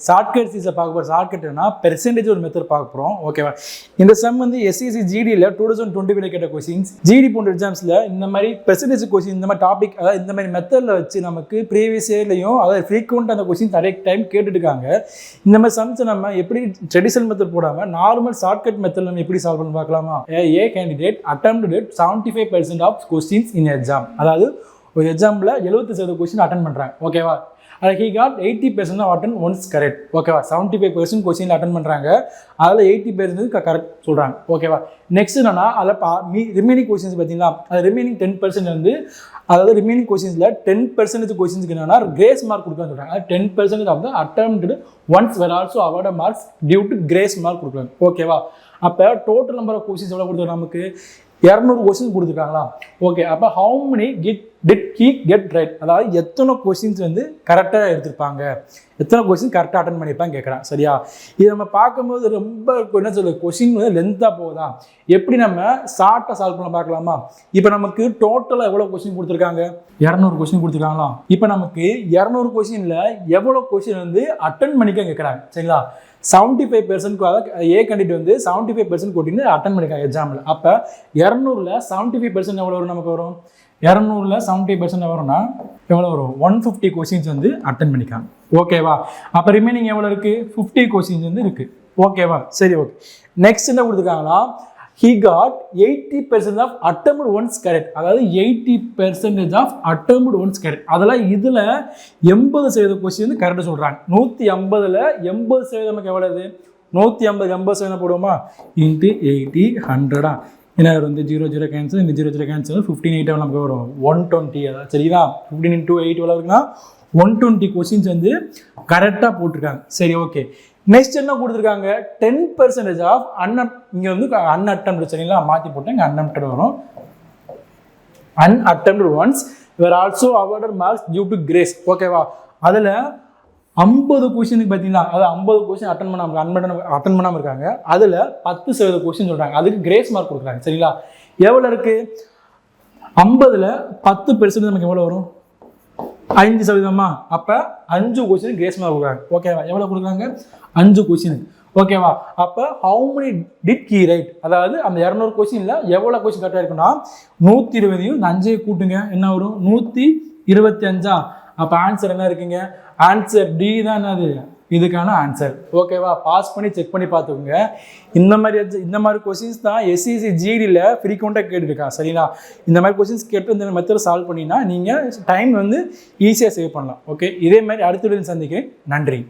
Shortcut சீஸை பார்க்க போகிறோம். ஷார்ட்கட்னா percentage ஒரு மெத்தட் பார்க்க போகிறோம். ஓகேவா? இந்த சம் வந்து எஸ்சிசி ஜிடியில் 2020 கேட்ட கொஸ்டின்ஸ். ஜிடி போன்ற எக்ஸாம்ஸில் இந்த மாதிரி பெர்சன்டேஜ் கொஸ்டின், இந்த மாதிரி டாபிக், அதாவது இந்த மாதிரி மெத்தடில் வச்சு நமக்கு ப்ரீவியஸ் இயர்லையும் அதாவது ஃப்ரீக்வெண்ட் அந்த கொஸ்டின் நிறைய டைம் கேட்டுருக்காங்க. இந்த மாதிரி சம்ஸை நம்ம எப்படி ட்ரெடிஷனல் மெத்தட் போடாமல் நார்மல் ஷார்ட்கட் மெத்தட் நம்ம எப்படி சால்வ் பண்ணி பார்க்கலாமா? A candidate attempted 75% of questions in exam. அதாவது ஒரு எக்ஸாம்பிள் 70% கொஸ்டின் அட்டன் பண்ணுறாங்க. ஓகேவா? he got 80% of attend once correct. ஓகேவா? 75% கொஸ்டின் அட்டன் பண்ணுறாங்க, அதில் 80% கரெக்ட் சொல்கிறாங்க. ஓகேவா? நெக்ஸ்ட் என்னன்னா, அதில் ரிமைனிங் கொஸ்டின்ஸ் பார்த்தீங்களா, அது ரிமைனிங் 10% வந்து, அதாவது ரிமைனிங் கொஸ்டின்ஸில் 10% கொஸ்டின்ஸ்க்கு என்னன்னா கிரேஸ் மார்க் கொடுக்கலான்னு சொல்கிறாங்க. 10% of the attempted once were also awarded marks due to grace mark கொடுக்குறாங்க. ஓகேவா? அப்போ டோட்டல் நம்பர் ஆஃப் கொஸ்டின்ஸ் எவ்வளோ கொடுத்துருக்காங்க? நமக்கு 200 கொஸ்டின் கொடுத்துருக்காங்களா? ஓகே. அப்போ how many did he get right? அதாவது எத்தனை கொஸ்டின்ஸ் வந்து கரெக்டாக எடுத்திருப்பாங்க, எத்தனை கொஸ்டின் கரெக்டாக அட்டன் பண்ணியிருப்பாங்க கேட்குறான். சரியா? இது நம்ம பார்க்கும்போது ரொம்ப என்ன சொல்லுது, கொஸ்டின் வந்து லென்த்தாக போகுதா, எப்படி நம்ம ஷார்ட்டாக சால்வ் பண்ண பார்க்கலாமா? இப்போ நமக்கு டோட்டலாக எவ்வளோ கொஸ்டின் கொடுத்துருக்காங்க? 200 கொஸ்டின் கொடுத்துருக்காங்களா? இப்போ நமக்கு 200 கொஸ்டினில் எவ்வளோ கொஸ்டின் வந்து அட்டன் பண்ணிக்க கேட்குறாங்க. சரிங்களா? 75% ஏ கேண்டிடேட் வந்து 75% கொஸ்டின் அட்டன் பண்ணிருக்காங்க எக்ஸாம்பிள். அப்போ 200ல் 75% எவ்வளோ வரும்? நமக்கு வரும் 200ல் 75% வரும்னா எவ்வளோ வரும்? 150 கொஸ்டின்ஸ் வந்து அட்டன் பண்ணிக்காங்க. ஓகேவா? அப்போ ரிமைனிங் எவ்வளோ இருக்குது? 50 கொஸ்டின்ஸ் வந்து இருக்குது. ஓகேவா? சரி, ஓகே. நெக்ஸ்ட் என்ன கொடுத்துருக்காங்களா? he got 80% of attempted once correct. அதாவது 80% of attempted once correct. அதெல்லாம் இதில் 80% கொஸ்டின் வந்து கரெக்டாக சொல்கிறாங்க. 150ல் 80% நமக்கு எவ்வளவு? 150 80% போடுவோமா? இன்ட்டு 80 100. ஏன்னா வந்து 00 கேன்சல், இந்த 00 கேன்சல், 15 8 நமக்கு வரும் 120. அதாவது சரிங்களா? 15 into 8 எவ்வளோ இருக்குன்னா 120 கொஸ்டின்ஸ் வந்து கரெக்டாக போட்டிருக்காங்க. சரி, ஓகே. நெக்ஸ்ட் என்ன கொடுத்துருக்காங்க? 10% ஆஃப் இங்கே வந்து அன்அட்டெம்ப்ட். சரிங்களா? மாற்றி போட்டேன், இங்கே அன்அட்டெம்ப்ட் வரும். Unattempt ones where also awarded marks due to grace. ஓகேவா? அதில் 50 கொஸ்டினுக்கு பார்த்தீங்கன்னா, அதாவது 50 கொஸ்டின் அட்டன் பண்ணாமல் இருக்காங்க. அதில் 10% கொஸ்டின் சொல்கிறாங்க, அதுக்கு கிரேஸ் மார்க் கொடுக்குறாங்க. சரிங்களா? எவ்வளோ இருக்குது? 50ல் 10% நமக்கு எவ்வளோ வரும்? 5%. அப்போ 5 கொஸ்டின் கிரேஸ் மார்க் கொடுக்குறாங்க. ஓகேவா? எவ்வளோ கொடுக்குறாங்க? 5 கொஸ்டின். ஓகேவா? அப்போ how many did he write? அதாவது அந்த 200 கொஸ்டினில் எவ்வளோ கொஸ்டின் கரெக்டாக இருக்குன்னா 120 இந்த 5 கூட்டுங்க, என்ன வரும்? 125. அப்போ ஆன்சர் என்ன இருக்குங்க? ஆன்சர் டி தான். என்னது இதுக்கான ஆன்சர்? ஓகேவா? பாஸ் பண்ணி செக் பண்ணி பார்த்துக்கோங்க. இந்த மாதிரி கொஸ்டின்ஸ் தான் எஸ்சிசி ஜிடியில் ஃப்ரீக்வெண்ட்டாக கேட்டுருக்கா. சரிங்களா? இந்த மாதிரி கொஸ்டின்ஸ் கேட்டு இந்த மெத்தட் சால்வ் பண்ணினா நீங்கள் டைம் வந்து ஈஸியாக சேவ் பண்ணலாம். ஓகே, இதே மாதிரி அடுத்த வீடியோவில் சந்திக்கிறேன். நன்றி.